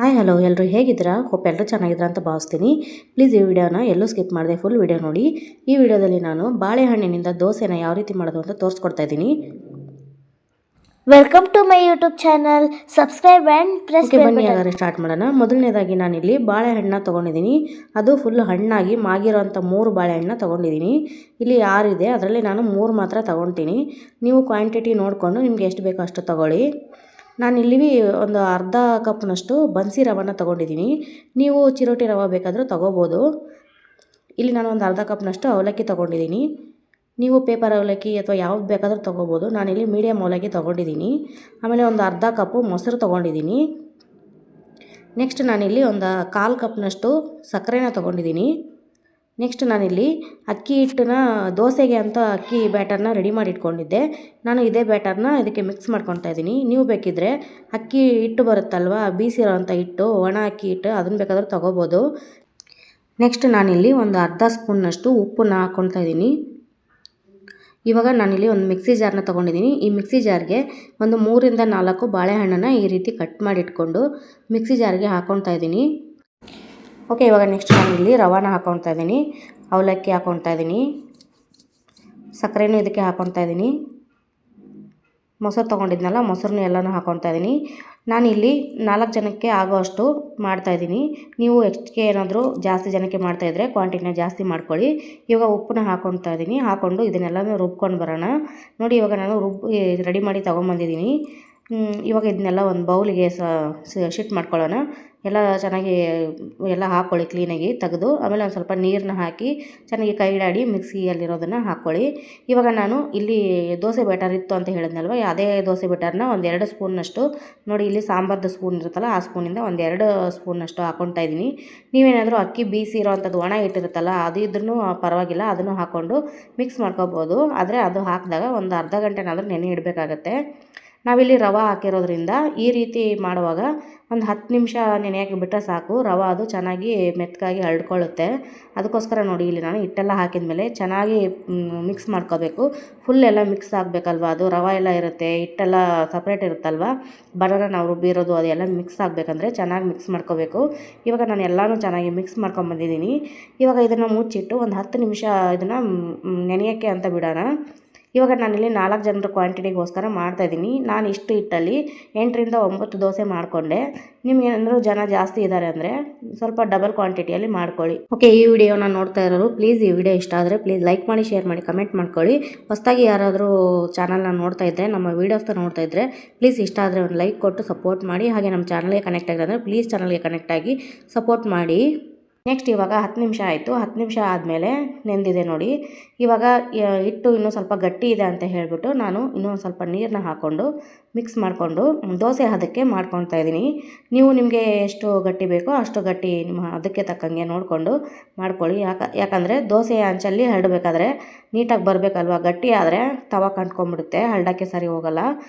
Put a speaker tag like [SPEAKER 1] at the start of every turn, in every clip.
[SPEAKER 1] Hi hello ಎಲ್ಲರೂ ಹೇಗಿದ್ದೀರಾ? Hope ಎಲ್ಲರೂ ಚೆನ್ನಾಗಿದ್ದೀರಾ ಅಂತ ಭಾವಿಸ್ತೀನಿ. ಪ್ಲೀಸ್ ಈ ವಿಡಿಯೋನ ಎಲ್ಲೂ ಸ್ಕಿಪ್ ಮಾಡದೆ ಫುಲ್ ವಿಡಿಯೋ ನೋಡಿ. ಈ ವಿಡಿಯೋದಲ್ಲಿ ನಾನು ಬಾಳೆಹಣ್ಣಿನಿಂದ ದೋಸೆನ ಯಾವ ರೀತಿ ಮಾಡೋದು ಅಂತ ತೋರಿಸ್ಕೊಡ್ತಾ ಇದ್ದೀನಿ.
[SPEAKER 2] Welcome to my YouTube channel. Subscribe and press bell
[SPEAKER 1] ಬನ್ನಿ
[SPEAKER 2] ಬಟನ್.
[SPEAKER 1] ಹಾಗಾದ್ರೆ ಸ್ಟಾರ್ಟ್ ಮಾಡೋಣ. ಮೊದಲನೇದಾಗಿ ನಾನಿಲ್ಲಿ ಬಾಳೆಹಣ್ಣನ್ನ ತೊಗೊಂಡಿದ್ದೀನಿ. ಅದು ಫುಲ್ ಹಣ್ಣಾಗಿ ಮಾಗಿರೋಂಥ 3 ಬಾಳೆಹಣ್ಣನ್ನ ತೊಗೊಂಡಿದ್ದೀನಿ. ಇಲ್ಲಿ 6 ಇದೆ, ಅದರಲ್ಲಿ ನಾನು 3 ಮಾತ್ರ ತೊಗೊಳ್ತೀನಿ. ನೀವು ಕ್ವಾಂಟಿಟಿ ನೋಡಿಕೊಂಡು ನಿಮ್ಗೆ ಎಷ್ಟು ಬೇಕೋ ಅಷ್ಟು ತೊಗೊಳ್ಳಿ. ನಾನಿಲ್ಲಿ ಒಂದು ಅರ್ಧ ಕಪ್ನಷ್ಟು ಬನ್ಸಿ ರವೆನ ತೊಗೊಂಡಿದ್ದೀನಿ. ನೀವು ಚಿರೋಟಿ ರವೆ ಬೇಕಾದರೂ ತೊಗೋಬೋದು. ಇಲ್ಲಿ ನಾನು ಒಂದು ಅರ್ಧ ಕಪ್ನಷ್ಟು ಅವಲಕ್ಕಿ ತೊಗೊಂಡಿದ್ದೀನಿ. ನೀವು ಪೇಪರ್ ಅವಲಕ್ಕಿ ಅಥವಾ ಯಾವ್ದು ಬೇಕಾದರೂ ತೊಗೋಬೋದು. ನಾನಿಲ್ಲಿ ಮೀಡಿಯಮ್ ಅವಲಕ್ಕಿ ತೊಗೊಂಡಿದ್ದೀನಿ. ಆಮೇಲೆ ಒಂದು ಅರ್ಧ ಕಪ್ಪು ಮೊಸರು ತೊಗೊಂಡಿದ್ದೀನಿ. ನೆಕ್ಸ್ಟ್ ನಾನಿಲ್ಲಿ ಒಂದು 1/4 ಕಪ್ನಷ್ಟು ಸಕ್ಕರೆನ ತೊಗೊಂಡಿದ್ದೀನಿ. ನೆಕ್ಸ್ಟ್ ನಾನಿಲ್ಲಿ ಅಕ್ಕಿ ಹಿಟ್ಟನ್ನ ದೋಸೆಗೆ ಅಂತ ಅಕ್ಕಿ ಬ್ಯಾಟರ್ನ ರೆಡಿ ಮಾಡಿ ಇಟ್ಕೊಂಡಿದ್ದೆ. ನಾನು ಇದೇ ಬ್ಯಾಟರ್ನ ಇದಕ್ಕೆ ಮಿಕ್ಸ್ ಮಾಡ್ಕೊತಾ ಇದ್ದೀನಿ. ನೀವು ಬೇಕಿದ್ದರೆ ಅಕ್ಕಿ ಹಿಟ್ಟು ಬರುತ್ತಲ್ವ, ಬೀಸಿರೋವಂಥ ಹಿಟ್ಟು, ಒಣ ಅಕ್ಕಿ ಹಿಟ್ಟು, ಅದನ್ನು ಬೇಕಾದರೂ ತೊಗೋಬೋದು. ನೆಕ್ಸ್ಟ್ ನಾನಿಲ್ಲಿ ಒಂದು ಅರ್ಧ ಸ್ಪೂನ್ನಷ್ಟು ಉಪ್ಪನ್ನ ಹಾಕ್ಕೊತಾ ಇದ್ದೀನಿ. ಇವಾಗ ನಾನಿಲ್ಲಿ ಒಂದು ಮಿಕ್ಸಿ ಜಾರ್ನ ತೊಗೊಂಡಿದ್ದೀನಿ. ಈ ಮಿಕ್ಸಿ ಜಾರ್ಗೆ ಒಂದು 3 ಇಂದ 4 ಬಾಳೆಹಣ್ಣನ್ನು ಈ ರೀತಿ ಕಟ್ ಮಾಡಿ ಇಟ್ಕೊಂಡು ಮಿಕ್ಸಿ ಜಾರ್ಗೆ ಹಾಕ್ಕೊತಾ ಇದ್ದೀನಿ. ಓಕೆ, ಇವಾಗ ನೆಕ್ಸ್ಟ್ ನಾನಿಲ್ಲಿ ರವಾನ ಹಾಕ್ಕೊತಾ ಇದ್ದೀನಿ, ಅವಲಕ್ಕಿ ಹಾಕ್ಕೊತಾ ಇದ್ದೀನಿ, ಸಕ್ಕರೆನೂ ಇದಕ್ಕೆ ಹಾಕ್ಕೊತಾ ಇದ್ದೀನಿ, ಮೊಸರು ತೊಗೊಂಡಿದ್ನಲ್ಲ ಮೊಸರನ್ನ ಎಲ್ಲನೂ ಹಾಕ್ಕೊತಾ ಇದ್ದೀನಿ. ನಾನಿಲ್ಲಿ 4 ಜನಕ್ಕೆ ಆಗೋಷ್ಟು ಮಾಡ್ತಾಯಿದ್ದೀನಿ. ನೀವು ಹೆಚ್ಚಿಗೆ ಏನಾದರೂ ಜಾಸ್ತಿ ಜನಕ್ಕೆ ಮಾಡ್ತಾಯಿದ್ರೆ ಕ್ವಾಂಟಿಟಿನ ಜಾಸ್ತಿ ಮಾಡ್ಕೊಳ್ಳಿ. ಇವಾಗ ಉಪ್ಪನ್ನ ಹಾಕ್ಕೊತಾ ಇದ್ದೀನಿ. ಹಾಕ್ಕೊಂಡು ಇದನ್ನೆಲ್ಲನೂ ರುಬ್ಕೊಂಡು ಬರೋಣ. ನೋಡಿ, ಇವಾಗ ನಾನು ರೆಡಿ ಮಾಡಿ ತೊಗೊಂಬಂದಿದ್ದೀನಿ. ಇವಾಗ ಇದನ್ನೆಲ್ಲ ಒಂದು ಬೌಲಿಗೆ ಶಿಫ್ಟ್ ಮಾಡ್ಕೊಳ್ಳೋಣ. ಎಲ್ಲ ಚೆನ್ನಾಗಿ ಎಲ್ಲ ಹಾಕ್ಕೊಳ್ಳಿ, ಕ್ಲೀನಾಗಿ ತೆಗೆದು. ಆಮೇಲೆ ಒಂದು ಸ್ವಲ್ಪ ನೀರನ್ನ ಹಾಕಿ ಚೆನ್ನಾಗಿ ಕೈಯಾಡಿ ಮಿಕ್ಸಿಯಲ್ಲಿರೋದನ್ನು ಹಾಕ್ಕೊಳ್ಳಿ. ಇವಾಗ ನಾನು ಇಲ್ಲಿ ದೋಸೆ ಬ್ಯಾಟರ್ ಇತ್ತು ಅಂತ ಹೇಳಿದ್ನಲ್ವ, ಅದೇ ದೋಸೆ ಬ್ಯಾಟರ್ನ ಒಂದು 2 ಸ್ಪೂನ್ನಷ್ಟು, ನೋಡಿ ಇಲ್ಲಿ ಸಾಂಬಾರ್ದು ಸ್ಪೂನ್ ಇರುತ್ತಲ್ಲ ಆ ಸ್ಪೂನಿಂದ ಒಂದು 2 ಸ್ಪೂನ್ನಷ್ಟು ಹಾಕ್ಕೊತಾ ಇದ್ದೀನಿ. ನೀವೇನಾದರೂ ಅಕ್ಕಿ ಬೀಸಿರೋ ಅಂಥದ್ದು ಒಣ ಇಟ್ಟಿರುತ್ತಲ್ಲ ಅದು ಇದ್ರೂ ಪರವಾಗಿಲ್ಲ, ಅದನ್ನು ಹಾಕ್ಕೊಂಡು ಮಿಕ್ಸ್ ಮಾಡ್ಕೋಬೋದು. ಆದರೆ ಅದು ಹಾಕಿದಾಗ ಒಂದು ಅರ್ಧ ಗಂಟೆನಾದರೂ ನೆನೆ ಇಡಬೇಕಾಗತ್ತೆ. ನಾವಿಲ್ಲಿ ರವೆ ಹಾಕಿರೋದ್ರಿಂದ ಈ ರೀತಿ ಮಾಡುವಾಗ ಒಂದು 10 ನಿಮಿಷ ನೆನೆಯೋಕ್ಕೆ ಬಿಟ್ಟರೆ ಸಾಕು. ರವೆ ಅದು ಚೆನ್ನಾಗಿ ಮೆತ್ತಗಾಗಿ ಹರಡ್ಕೊಳ್ಳುತ್ತೆ. ಅದಕ್ಕೋಸ್ಕರ ನೋಡಿ, ಇಲ್ಲಿ ನಾನು ಹಿಟ್ಟೆಲ್ಲ ಹಾಕಿದ ಮೇಲೆ ಚೆನ್ನಾಗಿ ಮಿಕ್ಸ್ ಮಾಡ್ಕೋಬೇಕು. ಫುಲ್ ಎಲ್ಲ ಮಿಕ್ಸ್ ಆಗಬೇಕಲ್ವ, ಅದು ರವೆ ಎಲ್ಲ ಇರುತ್ತೆ, ಹಿಟ್ಟೆಲ್ಲ ಸಪ್ರೇಟ್ ಇರುತ್ತಲ್ವ, ಬರೋಣ ನಾವು ರುಬ್ಬಿರೋದು ಅದೆಲ್ಲ ಮಿಕ್ಸ್ ಆಗಬೇಕಂದ್ರೆ ಚೆನ್ನಾಗಿ ಮಿಕ್ಸ್ ಮಾಡ್ಕೋಬೇಕು. ಇವಾಗ ನಾನು ಎಲ್ಲನೂ ಚೆನ್ನಾಗಿ ಮಿಕ್ಸ್ ಮಾಡ್ಕೊಂಬಂದಿದ್ದೀನಿ. ಇವಾಗ ಇದನ್ನು ಮುಚ್ಚಿಟ್ಟು ಒಂದು 10 ನಿಮಿಷ ಇದನ್ನು ನೆನೆಯೋಕ್ಕೆ ಅಂತ ಬಿಡೋಣ. ಇವಾಗ ನಾನಿಲ್ಲಿ 4 ಜನರ ಕ್ವಾಂಟಿಟಿಗೋಸ್ಕರ ಮಾಡ್ತಾಯಿದ್ದೀನಿ. ನಾನು ಇಷ್ಟು ಹಿಟ್ಟಲ್ಲಿ 8 ರಿಂದ 9 ದೋಸೆ ಮಾಡಿಕೊಂಡೆ. ನಿಮ್ಗೇನಾದರೂ ಜನ ಜಾಸ್ತಿ ಇದ್ದಾರೆ ಅಂದರೆ ಸ್ವಲ್ಪ ಡಬಲ್ ಕ್ವಾಂಟಿಟಿಯಲ್ಲಿ ಮಾಡ್ಕೊಳ್ಳಿ. ಓಕೆ, ಈ ವಿಡಿಯೋನ ನೋಡ್ತಾ ಇರೋರು ಪ್ಲೀಸ್ ಈ ವಿಡಿಯೋ ಇಷ್ಟ ಆದರೆ ಪ್ಲೀಸ್ ಲೈಕ್ ಮಾಡಿ, ಶೇರ್ ಮಾಡಿ, ಕಮೆಂಟ್ ಮಾಡ್ಕೊಳ್ಳಿ. ಹೊಸದಾಗಿ ಯಾರಾದರೂ ಚಾನಲ್ನ ನೋಡ್ತಾ ಇದ್ದರೆ, ನಮ್ಮ ವೀಡಿಯೋಸ್ನ ನೋಡ್ತಾ ಇದ್ದರೆ ಪ್ಲೀಸ್ ಇಷ್ಟ ಆದರೆ ಒಂದು ಲೈಕ್ ಕೊಟ್ಟು ಸಪೋರ್ಟ್ ಮಾಡಿ. ಹಾಗೆ ನಮ್ಮ ಚಾನಲ್ಗೆ ಕನೆಕ್ಟ್ ಆಗಿರೋದ್ರೆ ಪ್ಲೀಸ್ ಚಾನಲ್ಗೆ ಕನೆಕ್ಟ್ ಆಗಿ ಸಪೋರ್ಟ್ ಮಾಡಿ. ನೆಕ್ಸ್ಟ್ ಇವಾಗ 10 ನಿಮಿಷ ಆಯಿತು. 10 ನಿಮಿಷ ಆದಮೇಲೆ ನೆಂದಿದೆ ನೋಡಿ. ಇವಾಗ ಹಿಟ್ಟು ಇನ್ನೂ ಸ್ವಲ್ಪ ಗಟ್ಟಿ ಇದೆ ಅಂತ ಹೇಳಿಬಿಟ್ಟು ನಾನು ಇನ್ನೂ ಒಂದು ಸ್ವಲ್ಪ ನೀರನ್ನ ಹಾಕ್ಕೊಂಡು ಮಿಕ್ಸ್ ಮಾಡಿಕೊಂಡು ದೋಸೆ ಹದಕ್ಕೆ ಮಾಡ್ಕೊತಾ ಇದ್ದೀನಿ. ನೀವು ನಿಮಗೆ ಎಷ್ಟು ಗಟ್ಟಿ ಬೇಕೋ ಅಷ್ಟು ಗಟ್ಟಿ ನಿಮ್ಮ ಅದಕ್ಕೆ ತಕ್ಕಂಗೆ ನೋಡಿಕೊಂಡು ಮಾಡ್ಕೊಳ್ಳಿ. ಯಾಕಂದರೆ ದೋಸೆಯ ಅಂಚಲ್ಲಿ ಹರಡಬೇಕಾದ್ರೆ ನೀಟಾಗಿ ಬರಬೇಕಲ್ವ. ಗಟ್ಟಿ ಆದರೆ ತವ ಕಂಡ್ಕೊಂಡ್ಬಿಡುತ್ತೆ, ಹರಡೋಕ್ಕೆ ಸರಿ ಹೋಗಲ್ಲ.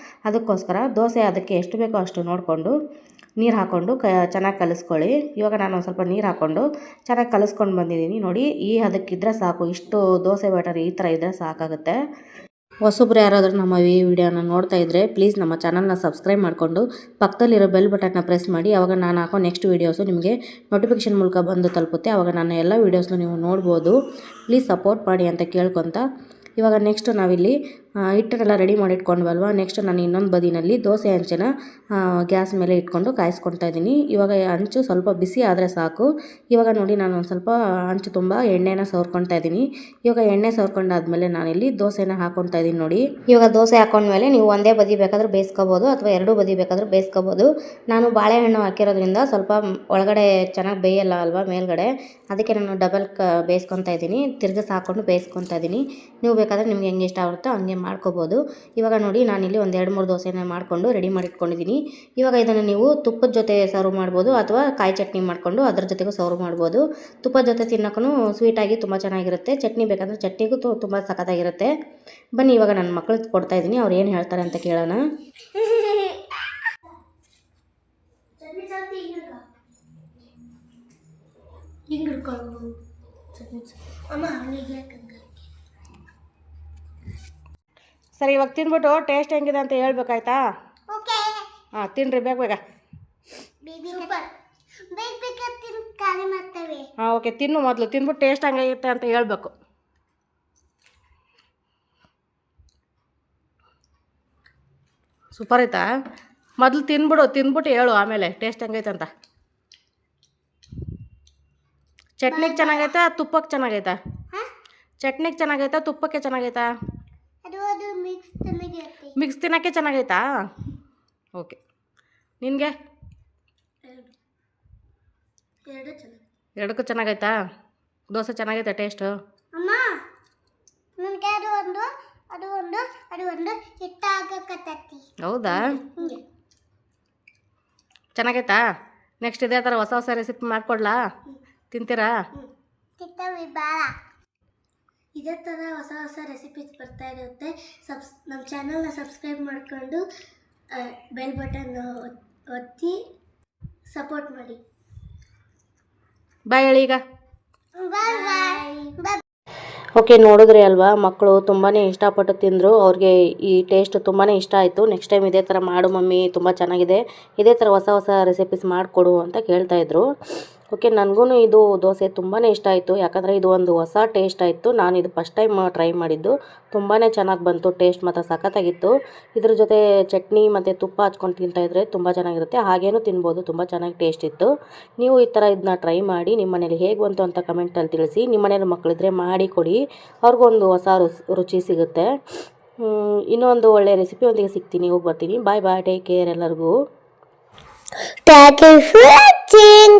[SPEAKER 1] ಅದಕ್ಕೋಸ್ಕರ ದೋಸೆ ಅದಕ್ಕೆ ಎಷ್ಟು ಬೇಕೋ ಅಷ್ಟು ನೋಡಿಕೊಂಡು ನೀರು ಹಾಕ್ಕೊಂಡು ಚೆನ್ನಾಗಿ ಕಲಿಸ್ಕೊಳ್ಳಿ. ಇವಾಗ ನಾನು ಒಂದು ಸ್ವಲ್ಪ ನೀರು ಹಾಕ್ಕೊಂಡು ಚೆನ್ನಾಗಿ ಕಲಿಸ್ಕೊಂಡು ಬಂದಿದ್ದೀನಿ. ನೋಡಿ, ಈ ಹದಕ್ಕಿದ್ರೆ ಸಾಕು. ಇಷ್ಟು ದೋಸೆ ಬ್ಯಾಟರ್ ಈ ಥರ ಇದ್ದರೆ ಸಾಕಾಗುತ್ತೆ. ಹೊಸಬ್ರು ಯಾರಾದರೂ ನಮ್ಮ ಈ ವಿಡಿಯೋನ ನೋಡ್ತಾ ಇದ್ದರೆ ಪ್ಲೀಸ್ ನಮ್ಮ ಚಾನಲ್ನ ಸಬ್ಸ್ಕ್ರೈಬ್ ಮಾಡಿಕೊಂಡು ಪಕ್ಕದಲ್ಲಿರೋ ಬೆಲ್ ಬಟನ್ನ ಪ್ರೆಸ್ ಮಾಡಿ. ಆವಾಗ ನಾನು ಹಾಕೋ ನೆಕ್ಸ್ಟ್ ವೀಡಿಯೋಸು ನಿಮಗೆ ನೋಟಿಫಿಕೇಷನ್ ಮೂಲಕ ಬಂದು ತಲುಪುತ್ತೆ. ಆವಾಗ ನಾನು ಎಲ್ಲ ವೀಡಿಯೋಸ್ನು ನೀವು ನೋಡ್ಬೋದು. ಪ್ಲೀಸ್ ಸಪೋರ್ಟ್ ಮಾಡಿ ಅಂತ ಕೇಳ್ಕೊತ ಇವಾಗ ನೆಕ್ಸ್ಟ್ ನಾವಿಲ್ಲಿ ಹಿಟ್ಟನ್ನೆಲ್ಲ ರೆಡಿ ಮಾಡಿ ಇಟ್ಕೊಂಡ್ವಲ್ವ. ನೆಕ್ಸ್ಟ್ ನಾನು ಇನ್ನೊಂದು ಬದಿನಲ್ಲಿ ದೋಸೆ ಹಂಚನ ಗ್ಯಾಸ್ ಮೇಲೆ ಇಟ್ಕೊಂಡು ಕಾಯಿಸ್ಕೊತಾ ಇದ್ದೀನಿ. ಇವಾಗ ಹಂಚು ಸ್ವಲ್ಪ ಬಿಸಿ ಆದರೆ ಸಾಕು. ಇವಾಗ ನೋಡಿ, ನಾನು ಒಂದು ಸ್ವಲ್ಪ ಹಂಚು ತುಂಬ ಎಣ್ಣೆನ ಸವರ್ಕೊತಾ ಇದ್ದೀನಿ. ಇವಾಗ ಎಣ್ಣೆ ಸವರ್ಕೊಂಡಾದ್ಮೇಲೆ ನಾನಿಲ್ಲಿ ದೋಸೆನ ಹಾಕ್ಕೊತಾ ಇದ್ದೀನಿ. ನೋಡಿ, ಇವಾಗ ದೋಸೆ ಹಾಕೊಂಡ್ಮೇಲೆ ನೀವು ಒಂದೇ ಬದಿ ಬೇಕಾದರೂ ಬೇಯಿಸ್ಕೋಬೋದು ಅಥವಾ 2 ಬದಿ ಬೇಕಾದರೂ ಬೇಯಿಸ್ಕೋಬೋದು. ನಾನು ಬಾಳೆಹಣ್ಣು ಹಾಕಿರೋದ್ರಿಂದ ಸ್ವಲ್ಪ ಒಳಗಡೆ ಚೆನ್ನಾಗಿ ಬೇಯಲ್ಲ ಅಲ್ವಾ ಮೇಲ್ಗಡೆ, ಅದಕ್ಕೆ ನಾನು ಡಬಲ್ ಬೇಯಿಸ್ಕೊತಾ ಇದ್ದೀನಿ. ತಿರ್ಗಿಸಿ ಹಾಕ್ಕೊಂಡು ಬೇಯಿಸ್ಕೊತಾ ಇದ್ದೀನಿ. ನೀವು ಬೇಕಾದರೆ ನಿಮ್ಗೆ ಹೆಂಗೆ ಇಷ್ಟ ಆಗುತ್ತೋ ಹಂಗೆ ಮಾಡ್ಕೋಬೋದು. ಇವಾಗ ನೋಡಿ, ನಾನಿಲ್ಲಿ ಒಂದು 2-3 ದೋಸೆನ ಮಾಡಿಕೊಂಡು ರೆಡಿ ಮಾಡಿ ಇಟ್ಕೊಂಡಿದ್ದೀನಿ. ಇವಾಗ ಇದನ್ನು ನೀವು ತುಪ್ಪದ ಜೊತೆ ಸರ್ವ್ ಮಾಡ್ಬೋದು ಅಥವಾ ಕಾಯಿ ಚಟ್ನಿ ಮಾಡಿಕೊಂಡು ಅದ್ರ ಜೊತೆಗೂ ಸರ್ವ್ ಮಾಡ್ಬೋದು. ತುಪ್ಪದ ಜೊತೆ ತಿನ್ನೋಕ್ಕೂ ಸ್ವೀಟಾಗಿ ತುಂಬ ಚೆನ್ನಾಗಿರುತ್ತೆ. ಚಟ್ನಿ ಬೇಕಂದರೆ ಚಟ್ನಿಗೂ ತುಂಬ ಸಖತ್ತಾಗಿರುತ್ತೆ. ಬನ್ನಿ, ಇವಾಗ ನನ್ನ ಮಕ್ಕಳಿಗೆ ಕೊಡ್ತಾ ಇದ್ದೀನಿ, ಅವ್ರು ಏನು ಹೇಳ್ತಾರೆ ಅಂತ ಕೇಳೋಣ. ಸರಿ, ಇವಾಗ ತಿಂದ್ಬಿಟ್ಟು ಟೇಸ್ಟ್ ಹೆಂಗಿದೆ ಅಂತ ಹೇಳ್ಬೇಕಾಯ್ತಾ? ಹಾಂ, ತಿನ್ನಿರಿ ಬೇಗ ಬೇಗ.
[SPEAKER 2] ಖಾಲಿ ಮಾಡ್ತೇವೆ.
[SPEAKER 1] ಹಾಂ ಓಕೆ, ತಿನ್ನು ಮೊದಲು. ತಿಂದ್ಬಿಟ್ಟು ಟೇಸ್ಟ್ ಹಂಗಾಗಿರುತ್ತೆ ಅಂತ ಹೇಳ್ಬೇಕು. ಸೂಪರ್ ಆಯ್ತಾ? ಮೊದಲು ತಿಂದ್ಬಿಟ್ಟು ಹೇಳು ಆಮೇಲೆ ಟೇಸ್ಟ್ ಹೆಂಗೈತೆ ಅಂತ. ಚಟ್ನಿಗೆ ಚೆನ್ನಾಗೈತಾ ತುಪ್ಪಕ್ಕೆ ಚೆನ್ನಾಗೈತಾ? ಚಟ್ನಿಗೆ ಚೆನ್ನಾಗೈತಾ ತುಪ್ಪಕ್ಕೆ ಚೆನ್ನಾಗೈತಾ?
[SPEAKER 2] ಅದು ಮಿಕ್ಸ್ ಚೆನ್ನಾಗಿರುತ್ತೆ.
[SPEAKER 1] ಮಿಕ್ಸ್ ತಿನ್ನೋಕ್ಕೆ ಚೆನ್ನಾಗೈತಾ? ಓಕೆ, ನಿನಗೆ
[SPEAKER 2] ಎರಡು ಚೆನ್ನಾಗಿ.
[SPEAKER 1] ಎರಡಕ್ಕೂ ಚೆನ್ನಾಗೈತಾ? ದೋಸೆ ಚೆನ್ನಾಗೈತಾ ಟೇಸ್ಟು?
[SPEAKER 2] ಅಮ್ಮ ನನಗೆ ಅದು ಒಂದು ಹಿಟ್ಟ ಆಗಕತ್ತೈತಿ.
[SPEAKER 1] ಹೌದಾ? ಚೆನ್ನಾಗೈತಾ? ನೆಕ್ಸ್ಟ್ ಇದೇ ಥರ ಹೊಸ ರೆಸಿಪಿ ಮಾಡ್ಕೊಡ್ಲಾ? ತಿಂತೀರಾ?
[SPEAKER 2] ತಿಂತೇವೆ ಬಾಳ. ಇದೇ ಥರ ಹೊಸ ರೆಸಿಪೀಸ್ ಬರ್ತಾ ಇರುತ್ತೆ. ನಮ್ಮ ಚಾನಲ್ನ ಸಬ್ಸ್ಕ್ರೈಬ್ ಮಾಡಿಕೊಂಡು ಬೆಲ್ ಬಟನ್ ಒತ್ತಿ ಸಪೋರ್ಟ್ ಮಾಡಿ.
[SPEAKER 1] ಬಾಯ್ ಹೇಳಿ ಈಗ.
[SPEAKER 2] ಬಾಯ್ ಬಾಯ್ ಬಾಯ್.
[SPEAKER 1] ಓಕೆ, ನೋಡಿದ್ರಿ ಅಲ್ವಾ, ಮಕ್ಕಳು ತುಂಬಾ ಇಷ್ಟಪಟ್ಟು ತಿಂದರು. ಅವ್ರಿಗೆ ಈ ಟೇಸ್ಟ್ ತುಂಬಾ ಇಷ್ಟ ಆಯಿತು. ನೆಕ್ಸ್ಟ್ ಟೈಮ್ ಇದೇ ಥರ ಮಾಡು ಮಮ್ಮಿ, ತುಂಬ ಚೆನ್ನಾಗಿದೆ, ಇದೇ ಥರ ಹೊಸ ರೆಸಿಪೀಸ್ ಮಾಡಿಕೊಡು ಅಂತ ಕೇಳ್ತಾಯಿದ್ರು. ಓಕೆ, ನನಗೂ ಇದು ದೋಸೆ ತುಂಬಾ ಇಷ್ಟ ಆಯಿತು. ಯಾಕಂದರೆ ಇದು ಒಂದು ಹೊಸ ಟೇಸ್ಟ್ ಆಯಿತು. ನಾನು ಇದು ಫಸ್ಟ್ ಟೈಮ್ ಟ್ರೈ ಮಾಡಿದ್ದು. ತುಂಬಾ ಚೆನ್ನಾಗಿ ಬಂತು. ಟೇಸ್ಟ್ ಮಾತ್ರ ಸಖತ್ತಾಗಿತ್ತು. ಇದ್ರ ಜೊತೆ ಚಟ್ನಿ ಮತ್ತು ತುಪ್ಪ ಹಚ್ಕೊಂಡು ತಿಂತಾಯಿದ್ರೆ ತುಂಬ ಚೆನ್ನಾಗಿರುತ್ತೆ. ಹಾಗೇನೂ ತಿನ್ಬೋದು, ತುಂಬ ಚೆನ್ನಾಗಿ ಟೇಸ್ಟ್ ಇತ್ತು. ನೀವು ಈ ಥರ ಇದನ್ನ ಟ್ರೈ ಮಾಡಿ ನಿಮ್ಮ ಮನೇಲಿ ಹೇಗೆ ಬಂತು ಅಂತ ಕಮೆಂಟಲ್ಲಿ ತಿಳಿಸಿ. ನಿಮ್ಮ ಮನೇಲಿ ಮಕ್ಕಳಿದ್ರೆ ಮಾಡಿ ಕೊಡಿ, ಅವ್ರಿಗೊಂದು ಹೊಸ ರುಚಿ ಸಿಗುತ್ತೆ. ಇನ್ನೊಂದು ಒಳ್ಳೆಯ ರೆಸಿಪಿ ಒಂದಿಗೆ ಸಿಗ್ತೀನಿ. ಹೋಗಿ ಬರ್ತೀನಿ. ಬಾಯ್ ಬಾಯ್, ಟೇಕ್ ಕೇರ್ ಎಲ್ಲರಿಗೂ.
[SPEAKER 2] Thank you for watching.